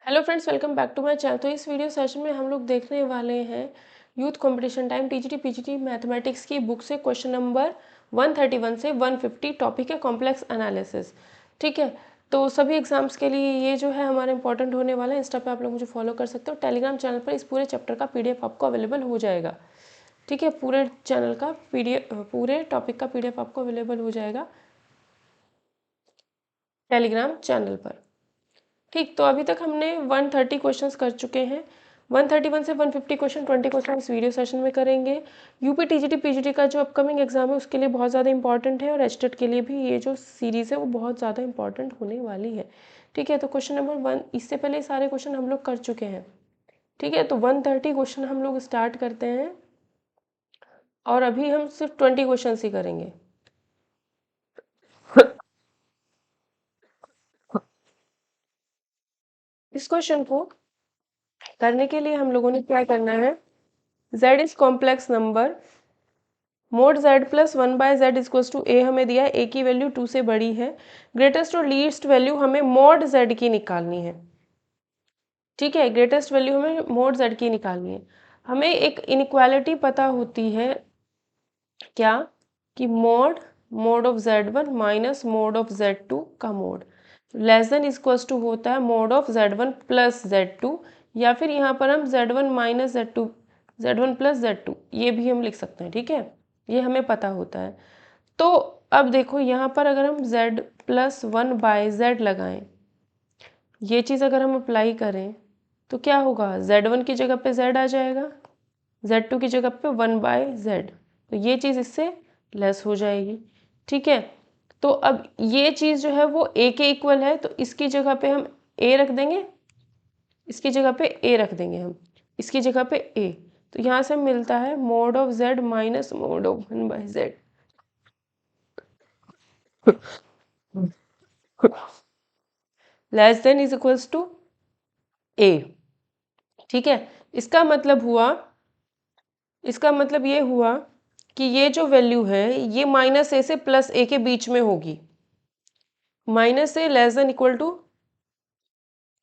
Hello friends, welcome back to my channel. तो इस video session में हम लोग देखने वाले हैं youth competition time TGT PGT mathematics की बुक से क्वेश्चन नंबर 131 से 150। टॉपिक है कॉम्प्लेक्स एनालिसिस। ठीक है, तो सभी एग्जाम्स के लिए ये जो है हमारा इंपॉर्टेंट होने वाला है। इंस्टा पे आप लोग मुझे फॉलो कर सकते हो। टेलीग्राम चैनल पर इस पूरे चैप्टर का पीडीएफ आपको अवेलेबल हो जाएगा। ठीक है, पूरे चैनल का पीडीएफ, पूरे टॉपिक का पीडीएफ आपको अवेलेबल हो जाएगा टेलीग्राम चैनल पर। ठीक, तो अभी तक हमने 130 क्वेश्चंस कर चुके हैं। 131 से 150 क्वेश्चन, 20 क्वेश्चन इस वीडियो सेशन में करेंगे। यूपी टीजीटी पीजीटी का जो अपकमिंग एग्जाम है उसके लिए बहुत ज़्यादा इंपॉर्टेंट है, और एचटेट के लिए भी ये जो सीरीज़ है वो बहुत ज़्यादा इंपॉर्टेंट होने वाली है। ठीक है, तो क्वेश्चन नंबर 1, इससे पहले सारे क्वेश्चन हम लोग कर चुके हैं। ठीक है, तो 130 क्वेश्चन हम लोग स्टार्ट करते हैं, और अभी हम सिर्फ 20 क्वेश्चन ही करेंगे। इस क्वेश्चन को करने के लिए हम लोगों ने क्या करना है, z is complex number, mod z plus 1/z equals to a हमें दिया है, a की वैल्यू 2 से बड़ी है। ग्रेटेस्ट और लीस्ट वैल्यू हमें मोड z की निकालनी है। ठीक है, ग्रेटेस्ट वैल्यू हमें मोड z की निकालनी है। हमें एक इनइक्वालिटी पता होती है क्या, कि mod mod of z1 minus mod of z2 का mod less than equals to होता है mod of z1 plus z2, या फिर यहाँ पर हम z1 minus z2, z1 plus z2 ये भी हम लिख सकते हैं। ठीक है, ये हमें पता होता है। तो अब देखो यहाँ पर अगर हम z प्लस 1/z लगाएं, ये चीज़ अगर हम अप्लाई करें तो क्या होगा, z1 की जगह पे z आ जाएगा, z2 की जगह पे 1/z, तो ये चीज़ इससे लेस हो जाएगी। ठीक है, तो अब ये चीज़ जो है वो a के इक्वल है, तो इसकी जगह पे हम a रख देंगे, इसकी जगह पे a रख देंगे हम, इसकी जगह पे a। तो यहाँ से मिलता है mod of z minus mod of 1/z less than is equals to a। ठीक है, इसका मतलब हुआ, इसका मतलब ये हुआ कि ये जो वैल्यू है ये माइनस ए से प्लस ए के बीच में होगी। Minus a less than equal to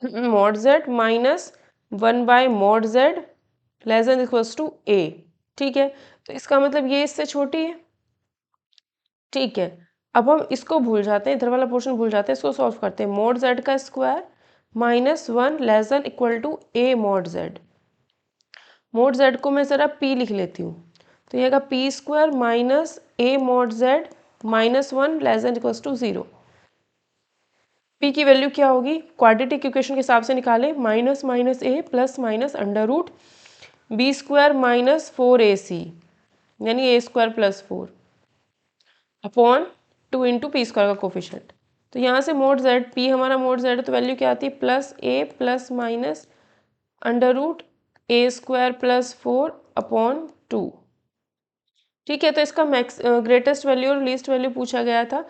mod z minus 1/मॉड z less than equals to a. ठीक है, तो इसका मतलब ये इससे छोटी है। ठीक है, अब हम इसको भूल जाते हैं, इधर वाला पोर्शन भूल जाते हैं, इसको सॉल्व करते हैं। मॉड जेड का square minus 1 less than equal to A mod Z. Mod Z को मैं ज़रा p लिख लेती हूँ, तो ये आएगा p square minus a mod z minus 1 less than equals to 0। p की वैल्यू क्या होगी, क्वाड्रेटिक इक्वेशन के हिसाब से निकालें, minus minus a plus minus under root b square minus 4ac, यानी a square plus 4 upon 2 into p square का coefficient. तो यहाँ से मोड जेड, पी हमारा मोड जेड है, तो वैल्यू क्या आती है, plus a plus minus under root A square plus 4 upon 2। ठीक है, तो इसका मैक्स ग्रेटेस्ट वैल्यू और लीस्ट वैल्यू पूछा गया था।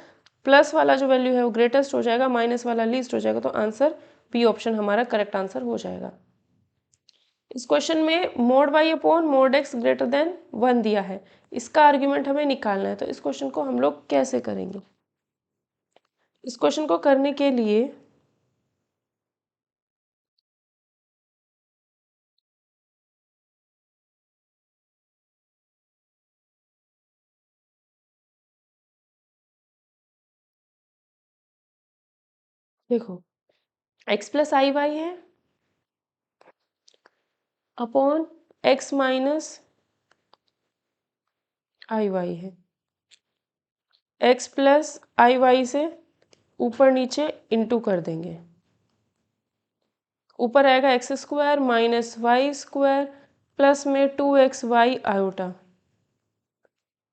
प्लस वाला जो वैल्यू है वो ग्रेटेस्ट हो जाएगा, माइनस वाला लीस्ट हो जाएगा, तो आंसर बी ऑप्शन हमारा करेक्ट आंसर हो जाएगा। इस क्वेश्चन में mod Y upon mod X greater than 1 दिया है, इसका आर्ग्यूमेंट हमें निकालना है। तो इस क्वेश्चन को हम लोग कैसे करेंगे, इस क्वेश्चन को करने के लिए देखो, x प्लस आई वाई है upon x minus I Y है। x प्लस आई वाई से ऊपर नीचे इंटू कर देंगे, ऊपर आएगा X square minus Y square plus में 2xy iota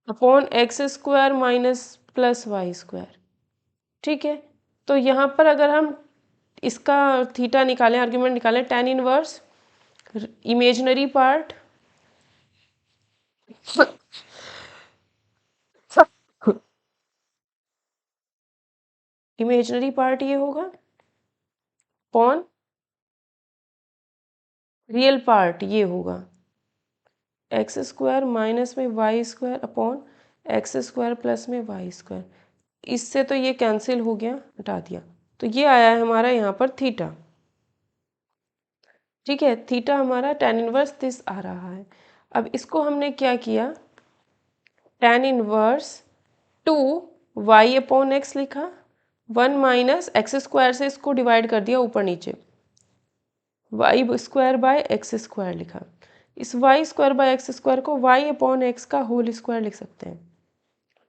upon X square minus plus Y square. ठीक है, तो यहाँ पर अगर हम इसका थीटा निकालें, आर्ग्यूमेंट निकालें, tan inverse imaginary part imaginary part ये होगा अपॉन रियल पार्ट ये होगा एक्स स्क्वायर माइनस में Y square upon X square plus में वाई स्क्वायर। इससे तो ये कैंसिल हो गया, हटा दिया, तो ये आया है हमारा यहाँ पर थीटा। ठीक है, थीटा हमारा tan इनवर्स दिस आ रहा है। अब इसको हमने क्या किया, tan inverse 2 y upon x लिखा, 1 माइनस एक्स स्क्वायर से इसको डिवाइड कर दिया ऊपर नीचे, Y square by X square लिखा। इस Y square by X square को वाई अपॉन एक्स का होल स्क्वायर लिख सकते हैं।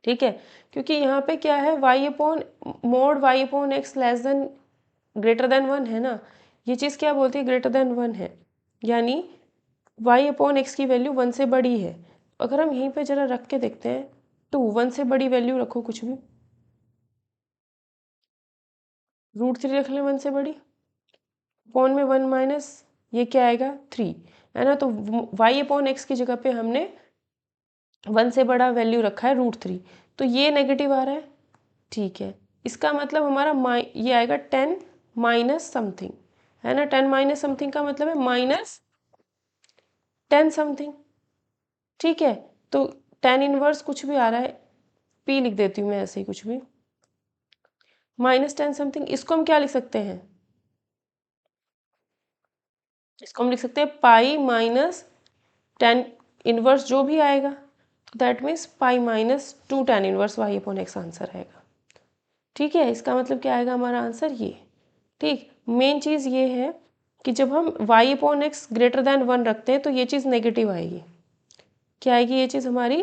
ठीक है, क्योंकि यहाँ पे क्या है, Y upon mod Y upon X less than greater than 1 है ना, ये चीज़ क्या बोलती है, ग्रेटर देन 1 है, यानी वाई अपॉन एक्स की वैल्यू 1 से बड़ी है। अगर हम यहीं पे जरा रख के देखते हैं, तो 1 से बड़ी वैल्यू रखो कुछ भी, √3 रख लें 1 से बड़ी, अपॉन में 1 माइनस ये क्या आएगा 3, है ना। तो वाई अपॉन एक्स की जगह पे हमने 1 से बड़ा वैल्यू रखा है √3, तो ये नेगेटिव आ रहा है। ठीक है, इसका मतलब हमारा ये आएगा 10 माइनस समथिंग, है ना। 10 माइनस समथिंग का मतलब है माइनस 10 समथिंग। ठीक है, तो tan इनवर्स कुछ भी आ रहा है, p लिख देती हूँ मैं ऐसे ही कुछ भी, माइनस 10 समथिंग। इसको हम क्या लिख सकते हैं, इसको हम लिख सकते हैं पाई माइनस tan इनवर्स जो भी आएगा, तो that means pi minus 2 tan inverse Y upon X answer आएगा। ठीक है, इसका मतलब क्या आएगा हमारा आंसर ये। ठीक, मेन चीज़ ये है कि जब हम y upon x greater than 1 रखते हैं तो ये चीज़ नेगेटिव आएगी। क्या आएगी, ये चीज़ हमारी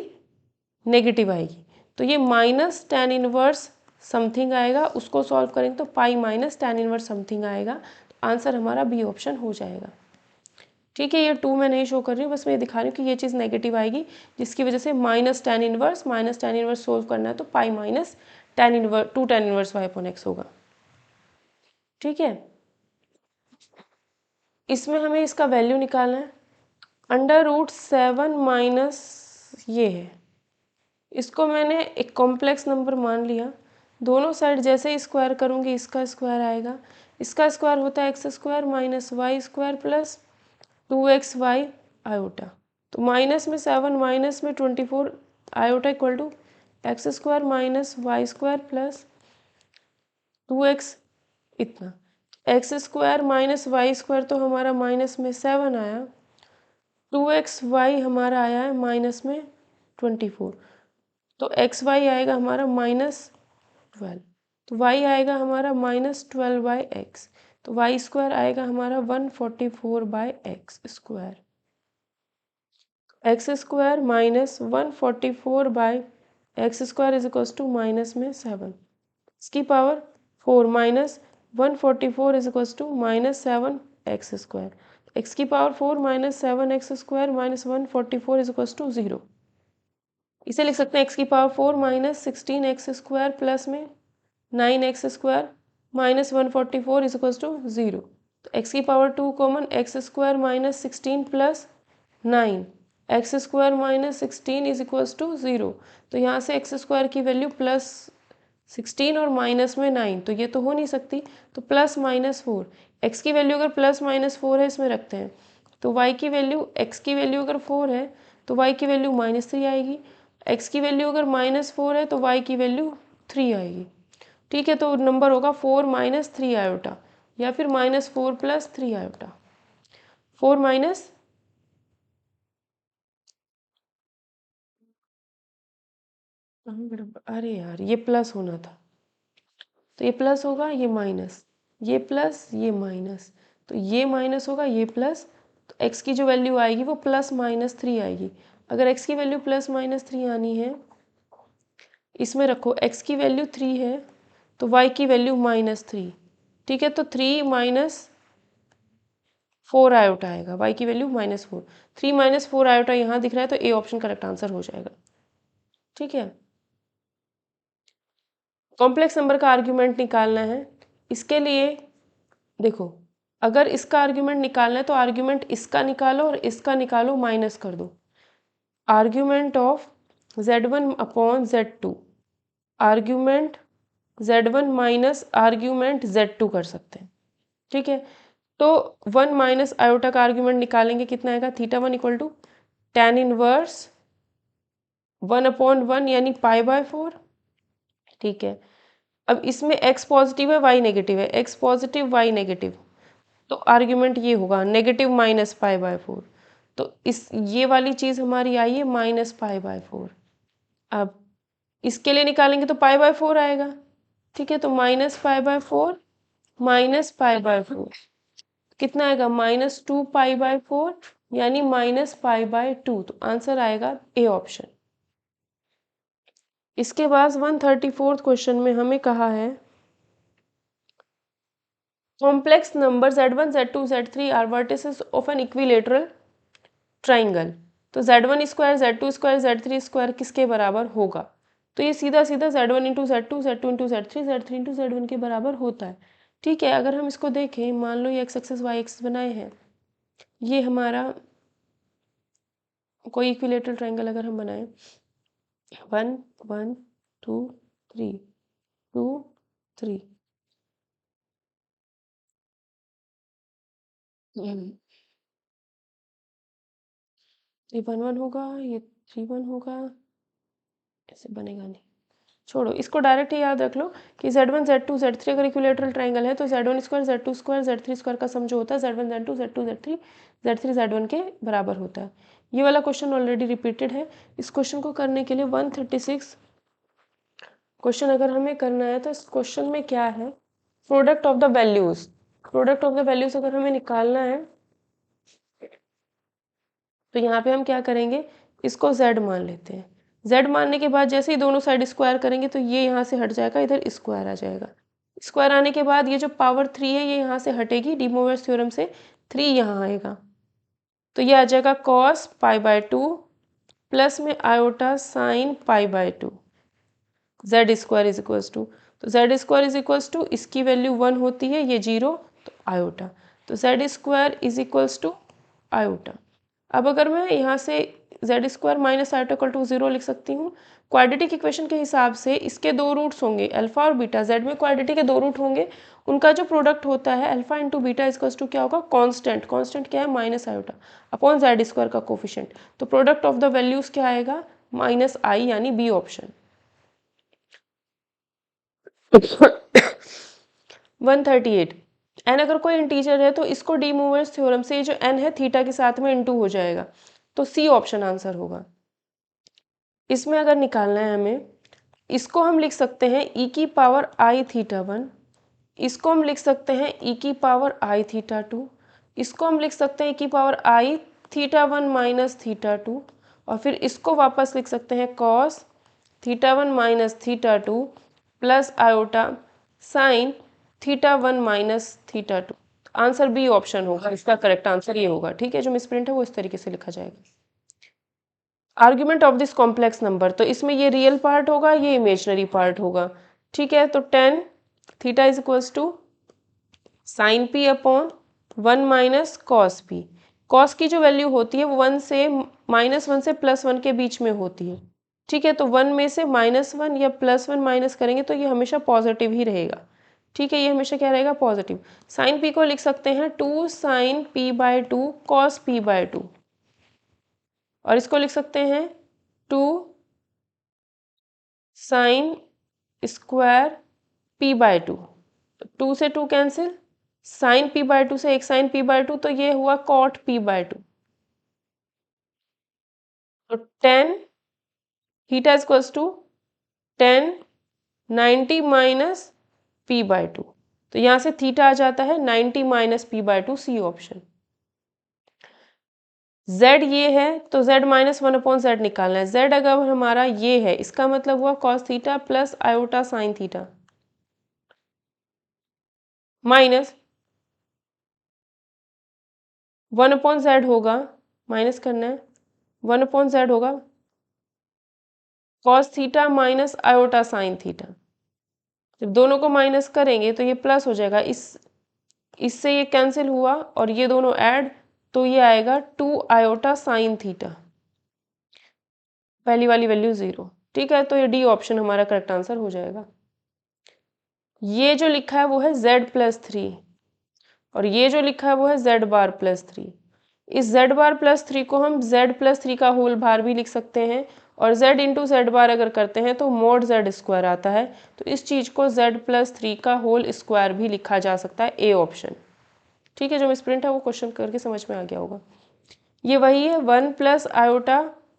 नेगेटिव आएगी। तो ये माइनस tan इनवर्स समथिंग आएगा, उसको सॉल्व करेंगे तो pi minus tan inverse something आएगा, तो आंसर हमारा बी ऑप्शन हो जाएगा। ठीक है, ये 2 मैं नहीं शो कर रही हूँ, बस मैं ये दिखा रही हूँ कि ये चीज़ नेगेटिव आएगी, जिसकी वजह से माइनस tan इनवर्स सोल्व करना है तो pi minus two tan inverse Y upon X होगा। ठीक है, इसमें हमें इसका वैल्यू निकालना है, √7 माइनस ये है, इसको मैंने एक कॉम्प्लेक्स नंबर मान लिया। दोनों साइड जैसे ही स्क्वायर करूँगी इसका स्क्वायर आएगा, इसका स्क्वायर होता है X square minus Y square plus 2xy iota, तो माइनस में 7 माइनस में 24 iota equal to X square minus Y square plus 2x, इतना X square minus Y square तो हमारा माइनस में 7 आया, 2xy हमारा आया है माइनस में 24, तो xy आएगा हमारा -12, तो y आएगा हमारा -12/x, तो y स्क्वायर आएगा हमारा 144/x square, X square minus 144/x square is equals to minus में 7, इसकी power 4 minus 144 is equals to -7x square, x की power 4 minus 7x square minus 144 is equals to 0। इसे लिख सकते हैं x की power 4 minus 16x square plus में 9x square minus 144 is equals to 0, तो x की power 2 common, X square minus 16 plus 9, X square minus 16 is equals to 0, तो यहाँ से एक्स स्क्वायर की वैल्यू प्लस 16 और माइनस में 9, तो ये तो हो नहीं सकती, तो प्लस माइनस 4, एक्स की वैल्यू अगर प्लस माइनस 4 है इसमें रखते हैं, तो वाई की वैल्यू, एक्स की वैल्यू अगर 4 है तो वाई की वैल्यू -3 आएगी, एक्स की वैल्यू अगर -4 है तो वाई की वैल्यू 3 आएगी। ठीक है, तो नंबर होगा 4 माइनस 3 आयोटा, या फिर -4 प्लस 3 आयोटा, 4 माइनस, अरे यार ये प्लस होना था, तो ये प्लस होगा, ये माइनस, ये प्लस, ये माइनस, तो ये माइनस होगा, ये प्लस, तो x की जो वैल्यू आएगी वो +-3 आएगी। अगर x की वैल्यू +-3 आनी है, इसमें रखो x की वैल्यू 3 है तो y की वैल्यू -3, ठीक है, तो 3 माइनस 4 आयोटा आएगा, y की वैल्यू -4, 3 माइनस 4 आयोटा यहाँ दिख रहा है, तो ए ऑप्शन करेक्ट आंसर हो जाएगा। ठीक है, कॉम्प्लेक्स नंबर का आर्ग्यूमेंट निकालना है, इसके लिए देखो, अगर इसका आर्ग्यूमेंट निकालना है तो आर्ग्यूमेंट इसका निकालो और इसका निकालो, माइनस कर दो, argument of z1 upon z2, argument z1 minus argument z2 कर सकते हैं। ठीक है, तो 1 माइनस आयोटा का आर्ग्यूमेंट निकालेंगे, कितना आएगा, θ1 इक्वल टू tan इनवर्स 1/1 यानी π/4। ठीक है, अब इसमें x पॉजिटिव है y नेगेटिव है, x पॉजिटिव y नेगेटिव, तो आर्ग्यूमेंट ये होगा नेगेटिव -π/4। तो इस ये वाली चीज़ हमारी आई है -π/4। अब इसके लिए निकालेंगे तो π/4 आएगा, ठीक है। तो -π/4 -π/4 कितना आएगा -2π/4 यानी -π/2। तो आंसर आएगा ए ऑप्शन। इसके बाद 134 क्वेश्चन में हमें कहा है complex number z1 z2 z3 are vertices of an equilateral triangle. तो z1 square z2 square z3 square किसके बराबर होगा? तो ये सीधा सीधा z1 into z2 z2 into z3 z3 into z1 के बराबर होता है, ठीक है। अगर हम इसको देखें, मान लो ये x एक्सिस y एक्सिस बनाए हैं, ये हमारा कोई इक्विलेटरल ट्राइंगल अगर हम बनाएं 1 1 2 3 2 3 ये 1 1 होगा, ये 3 1 होगा, ऐसे बनेगा नहीं, छोड़ो इसको। डायरेक्ट ही याद रख लो कि z1 z2 z3 अगर इक्विलेटरल ट्राइंगल है तो z1 square z2 square z3 square का सम जो होता है z1 z2 z2 z3 z3 z1 के बराबर होता है। ये वाला क्वेश्चन ऑलरेडी रिपीटेड है। इस क्वेश्चन को करने के लिए 136 क्वेश्चन अगर हमें करना है तो इस क्वेश्चन में क्या है, product of the values. Product of the values अगर हमें निकालना है तो यहाँ पे हम क्या करेंगे, इसको z मान लेते हैं। z मानने के बाद जैसे ही दोनों साइड स्क्वायर करेंगे तो ये यहाँ से हट जाएगा, इधर स्क्वायर आ जाएगा। स्क्वायर आने के बाद ये जो पावर 3 है ये यहाँ से हटेगी, डी मोइरस थ्योरम से 3 यहाँ आएगा, तो ये आ जाएगा cos π/2 प्लस में iota sine π/2 z square is equals to. तो z square is equals to इसकी वैल्यू 1 होती है, ये 0, तो आयोटा, तो z square is equals to iota. अब अगर मैं यहाँ से z square minus iota equal to 0 लिख सकती हूँ। क्वाड्रेटिक इक्वेशन के हिसाब से इसके दो रूट्स होंगे, अल्फा और बीटा। z में क्वाड्रेटिक के दो रूट होंगे, उनका जो प्रोडक्ट होता है alpha into beta equals to क्या होगा, कांस्टेंट। कांस्टेंट क्या है, minus iota upon z square का कोफिशिएंट। तो प्रोडक्ट ऑफ द वैल्यूज क्या आएगा, -i, यानी बी ऑप्शन। 138 n अगर कोई इंटीजर है तो इसको डी मोइरस थ्योरम से जो n है थीटा के साथ में इनटू हो जाएगा, तो सी ऑप्शन आंसर होगा। इसमें अगर निकालना है हमें, इसको हम लिख सकते हैं e की पावर i थीटा 1, इसको हम लिख सकते हैं e की पावर i थीटा 2, इसको हम लिख सकते हैं e की power i theta 1 minus theta 2, और फिर इसको वापस लिख सकते हैं cos theta 1 minus theta 2 plus iota sine theta 1 minus theta 2। Answer B option होगा, इसका करेक्ट आंसर ये होगा, ठीक है। जो मिसप्रिंट है वो इस तरीके से लिखा जाएगा। Argument of this complex number, तो इसमें ये रियल पार्ट होगा, ये इमेजनरी पार्ट होगा, ठीक है। तो tan theta is equals to sine P upon 1 minus cos P. Cos की जो वैल्यू होती है वो -1 से +1 के बीच में होती है, ठीक है। तो 1 में से -1 या +1 माइनस करेंगे तो ये हमेशा पॉजिटिव ही रहेगा, ठीक है। ये हमेशा क्या रहेगा, पॉजिटिव। साइन पी को लिख सकते हैं 2 साइन p/2 कॉस p/2, और इसको लिख सकते हैं 2 साइन स्क्वायर p/2। 2 से 2 कैंसिल, साइन p/2 से एक साइन p/2, तो ये हुआ कॉट p/2। तो tan theta equals to tan 90 minus p/2, तो यहाँ से थीटा आ जाता है 90 minus p/2, C option. z ये है तो z माइनस 1 अपॉन z निकालना है। z अगर हमारा ये है, इसका मतलब हुआ cos theta plus iota sine theta minus 1 upon z होगा, माइनस करना है, 1 अपॉन z होगा cos theta minus iota sine theta. जब दोनों को माइनस करेंगे तो ये प्लस हो जाएगा, इससे ये कैंसिल हुआ और ये दोनों ऐड, तो ये आएगा 2 आयोटा साइन थीटा, पहली वाली वैल्यू 0, ठीक है। तो ये डी ऑप्शन हमारा करेक्ट आंसर हो जाएगा। ये जो लिखा है वो है z+3, और ये जो लिखा है वो है z⁻+3। इस z⁻+3 को हम z+3 का होल भार भी लिख सकते हैं, और z इंटू z⁻ अगर करते हैं तो मोड z स्क्वायर आता है, तो इस चीज़ को z+3 का होल स्क्वायर भी लिखा जा सकता है, ए ऑप्शन। ठीक है, जो मिसप्रिंट है वो क्वेश्चन करके समझ में आ गया होगा। ये वही है 1 plus iota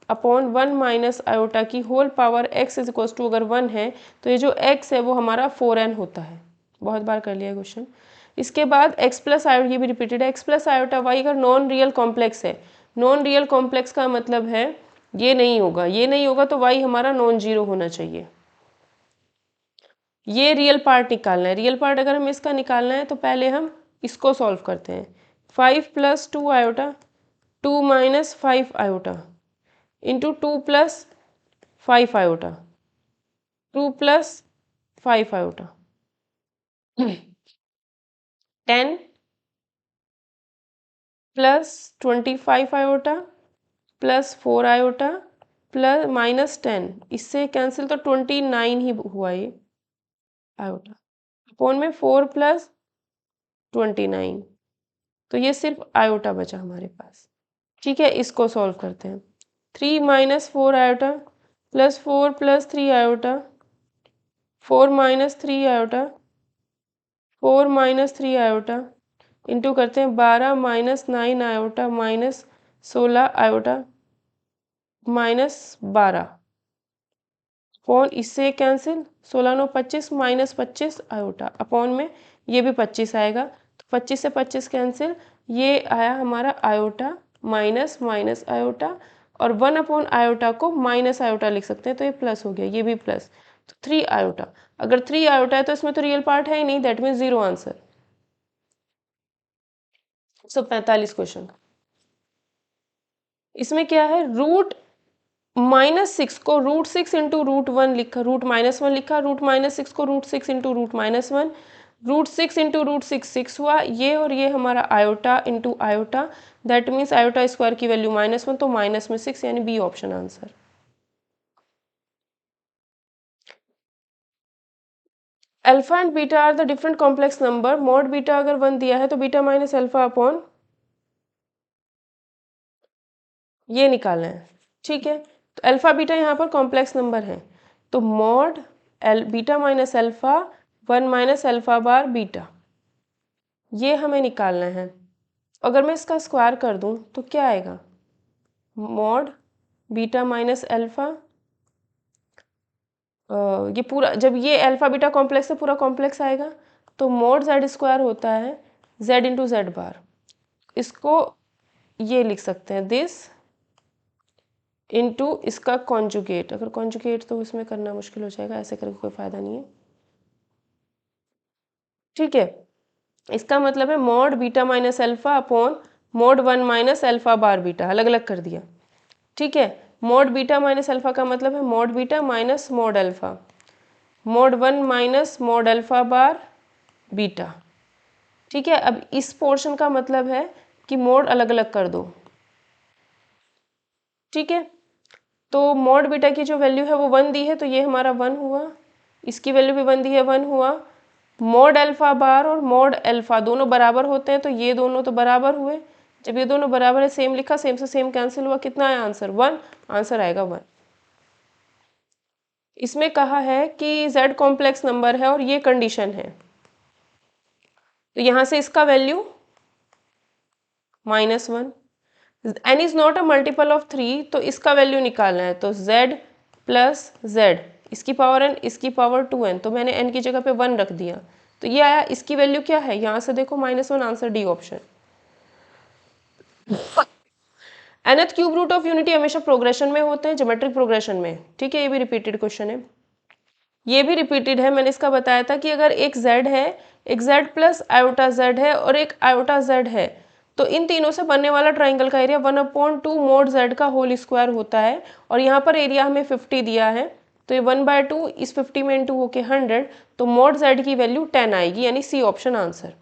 upon 1 minus iota की whole power x is equal to, अगर 1 है तो ये जो x है वो हमारा 4n होता है। बहुत बार कर लिया क्वेश्चन। इसके बाद x प्लस आयोटा, ये भी रिपीटेड है, x प्लस आयोटा y अगर नॉन रियल कॉम्प्लेक्स है, नॉन रियल कॉम्प्लेक्स का मतलब है ये नहीं होगा, ये नहीं होगा तो y हमारा नॉन जीरो होना चाहिए। ये रियल पार्ट निकालना है। रियल पार्ट अगर हमें इसका निकालना है तो पहले हम इसको सॉल्व करते हैं। 5 plus 2 iota 2 minus 5 iota into 2 plus 5 iota 2 plus 5 iota 10 plus 25 iota plus 4 iota plus minus 10, इससे कैंसिल तो 29 ही हुआ ये आयोटा, अपॉन में 4 प्लस 29, तो ये सिर्फ आयोटा बचा हमारे पास। ठीक है, इसको सॉल्व करते हैं। 3 minus 4 iota plus 4 plus 3 iota 4 minus 3 iota 4 minus 3 iota into करते हैं 12 minus 9 iota minus 16 iota minus 12, upon इससे कैंसिल 16 9 25 माइनस 25 आयोटा, अपॉन में ये भी 25 आएगा तो 25 से 25 कैंसिल, ये आया हमारा आयोटा माइनस माइनस आयोटा, और 1 अपॉन आयोटा को माइनस आयोटा लिख सकते हैं तो ये प्लस हो गया, ये भी प्लस, तो 3 आयोटा। अगर 3 आयोटा है तो इसमें तो रियल पार्ट है ही नहीं, that means zero answer. 145 question. इसमें क्या है, रूट -6 को √6 इंटू √1 लिखा, √-1 लिखा, √-6 को √6 इंटू √-1, √6 इंटू √6 6 हुआ, ये और ये हमारा iota into iota, that means iota square की वैल्यू -1 तो माइनस में 6, यानी B option answer. Alpha and beta are the different complex number, mod beta अगर 1 दिया है तो बीटा माइनस अल्फा अपॉन ये निकालना है। ठीक है, तो अल्फा बीटा यहाँ पर कॉम्प्लेक्स नंबर है, तो mod beta minus alpha 1 minus alpha bar beta, ये हमें निकालना है। अगर मैं इसका स्क्वायर कर दूं तो क्या आएगा, मॉड बीटा माइनस अल्फा, ये पूरा, जब ये अल्फा बीटा कॉम्प्लेक्स है पूरा कॉम्प्लेक्स आएगा, तो मॉड जेड स्क्वायर होता है जेड इंटू जेड बार, इसको ये लिख सकते हैं दिस इनटू इसका कॉन्जुगेट, अगर कॉन्जुगेट तो इसमें करना मुश्किल हो जाएगा, ऐसे करके कोई फायदा नहीं है। ठीक है, इसका मतलब है mod beta minus alpha upon mod 1 minus alpha bar beta, अलग अलग कर दिया। ठीक है, मॉड बीटा माइनस अल्फा का मतलब है mod beta minus mod alpha, mod 1 minus mod alpha bar beta. ठीक है, अब इस पोर्शन का मतलब है कि मॉड अलग अलग कर दो। ठीक है, तो मॉड बीटा की जो वैल्यू है वो 1 दी है तो ये हमारा 1 हुआ, इसकी वैल्यू भी 1 दी है 1 हुआ। मॉड अल्फा बार और मॉड अल्फा दोनों बराबर होते हैं तो ये दोनों तो बराबर हुए, जब ये दोनों बराबर है सेम लिखा, सेम से सेम कैंसिल हुआ, कितना आया आंसर 1, आंसर आएगा 1। इसमें कहा है कि z कॉम्प्लेक्स नंबर है और ये कंडीशन है, तो यहाँ से इसका value -1, n is not a multiple of 3 तो इसका वैल्यू निकालना है, तो z प्लस z, इसकी पावर n इसकी पावर 2n, तो मैंने n की जगह पे 1 रख दिया, तो ये आया, इसकी वैल्यू क्या है, यहाँ से देखो -1, answer D option. nth cube root of unity हमेशा प्रोग्रेशन में होते हैं, ज्योमेट्रिक प्रोग्रेशन में। ठीक है, ये भी रिपीटेड क्वेश्चन है, ये भी रिपीटेड है, मैंने इसका बताया था कि अगर एक z है, एक z प्लस आयोटा z है और एक आयोटा z है, तो इन तीनों से बनने वाला ट्राइंगल का एरिया 1/2 मॉड z का होल स्क्वायर होता है, और यहाँ पर एरिया हमें 50 दिया है, तो ये 1/2 इस 50 में इंटू होके 100, तो मॉड z की वैल्यू 10 आएगी, यानी सी ऑप्शन आंसर।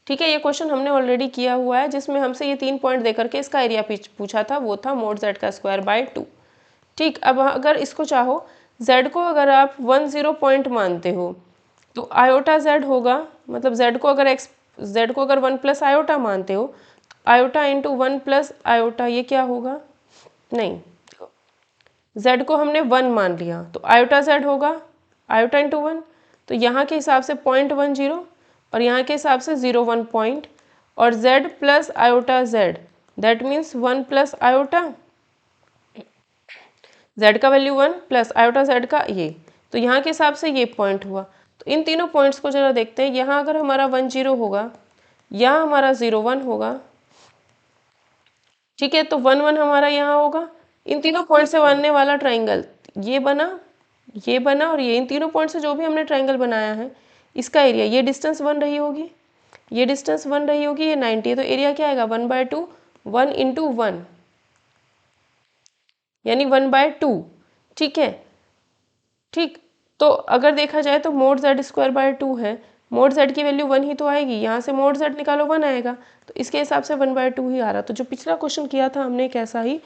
ठीक है, ये क्वेश्चन हमने ऑलरेडी किया हुआ है, जिसमें हमसे ये 3 पॉइंट देकर के इसका एरिया पूछा था, वो था मॉड z का स्क्वायर बाय 2। ठीक, अब अगर इसको चाहो z को अगर आप 10 पॉइंट मानते हो तो आयोटा z होगा, मतलब z को अगर 1 प्लस आयोटा मानते हो तो आयोटा इंटू 1 प्लस आयोटा, ये क्या होगा, नहीं, z को हमने 1 मान लिया तो आयोटा z होगा आयोटा इंटू 1, तो यहाँ के हिसाब से 0.10 और यहाँ के हिसाब से 0.1 पॉइंट, और z plus iota z, that means 1 plus iota z का वैल्यू 1 प्लस आयोटा z का ये, तो यहाँ के हिसाब से ये पॉइंट हुआ। तो इन तीनों पॉइंट्स को जरा देखते हैं। यहाँ अगर हमारा 1 0 होगा, यहाँ हमारा 0 1 होगा, ठीक है, तो 1 1 हमारा यहाँ होगा। इन तीनों पॉइंट से बनने वाला ट्राइंगल ये बना, ये बना और ये, इन तीनों पॉइंट से जो भी हमने ट्राइंगल बनाया है इसका एरिया, ये डिस्टेंस 1 रही होगी, ये डिस्टेंस 1 रही होगी, ये 90 है, तो एरिया क्या आएगा 1/2, 1 × 1 यानी 1/2, ठीक है। ठीक, तो अगर देखा जाए तो मोड z²/2 है, मोड z की वैल्यू 1 ही तो आएगी, यहाँ से मोड z निकालो 1 आएगा, तो इसके हिसाब से 1/2 ही आ रहा। तो जो पिछला क्वेश्चन किया था हमने कैसा ही,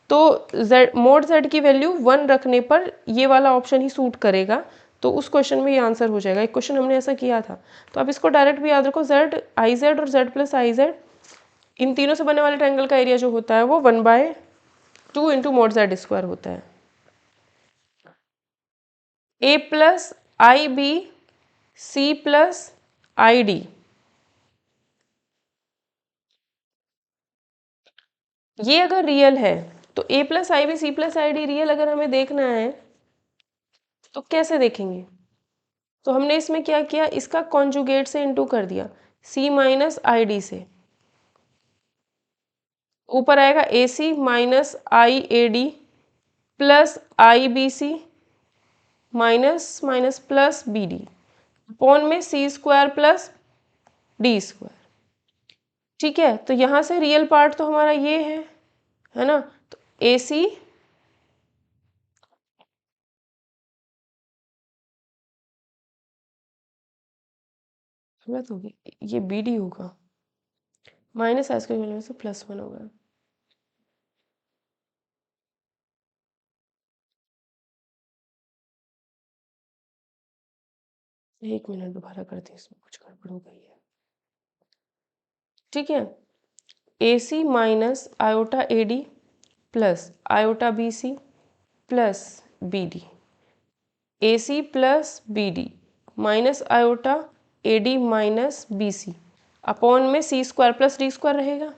तो z मोड z की वैल्यू 1 रखने पर ये वाला ऑप्शन ही सूट करेगा, तो उस क्वेश्चन में ये आंसर हो जाएगा। एक क्वेश्चन हमने ऐसा किया था, तो आप इसको डायरेक्ट भी याद रखो, z iz और z प्लस iz, इन तीनों से बनने वाले ट्रायंगल का एरिया जो होता है वो 1/2 × मोड z² होता है। a plus I B C plus I D, ये अगर रियल है तो a plus I B C plus I D real अगर हमें देखना है तो कैसे देखेंगे? तो हमने इसमें क्या किया, इसका कॉन्जुगेट से इनटू कर दिया, c माइनस आई डी से, ऊपर आएगा a c minus i a d plus I B c minus minus plus b d, upon में c² प्लस d², ठीक है। तो यहाँ से रियल पार्ट तो हमारा ये है ना, तो ए सी गलत हो गई, ये बी डी होगा, माइनस आई स्क्वायर में से +1 होगा। एक मिनट दोबारा करते हैं, इसमें कुछ गड़बड़ हो गई है, ठीक है। A c minus iota a d plus iota b C plus b d, a c plus b d minus iota a d minus b c, upon में c² प्लस d² रहेगा।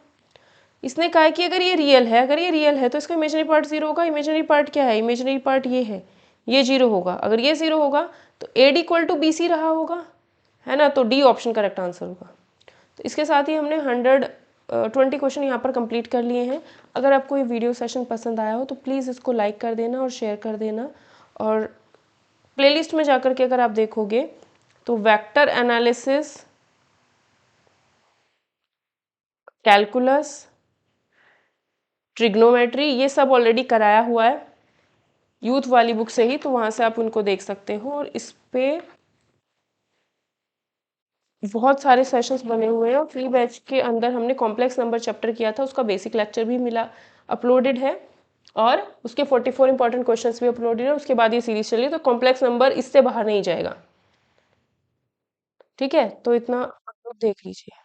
इसने कहा है कि अगर ये रियल है, अगर ये रियल है तो इसका इमेजिनरी पार्ट 0 होगा। इमेजिनरी पार्ट क्या है, इमेजिनरी पार्ट ये है, ये 0 होगा। अगर ये 0 होगा तो A D equal to B C रहा होगा, है ना, तो डी ऑप्शन करेक्ट आंसर होगा। तो इसके साथ ही हमने 120 क्वेश्चन यहाँ पर कंप्लीट कर लिए हैं। अगर आपको ये वीडियो सेशन पसंद आया हो तो प्लीज़ इसको लाइक कर देना और शेयर कर देना, और प्लेलिस्ट में जाकर के अगर आप देखोगे तो वेक्टर एनालिसिस, कैलकुलस, ट्रिग्नोमेट्री, ये सब ऑलरेडी कराया हुआ है यूथ वाली बुक से ही, तो वहाँ से आप उनको देख सकते हो। और इस पे बहुत सारे सेशंस बने हुए हैं, और फ्री बैच के अंदर हमने कॉम्प्लेक्स नंबर चैप्टर किया था, उसका बेसिक लेक्चर भी मिला, अपलोडेड है, और उसके 44 इंपॉर्टेंट क्वेश्चंस भी अपलोडेड है। उसके बाद ये सीरीज चली, तो कॉम्प्लेक्स नंबर इससे बाहर नहीं जाएगा, ठीक है। तो इतना आप लोग देख लीजिए।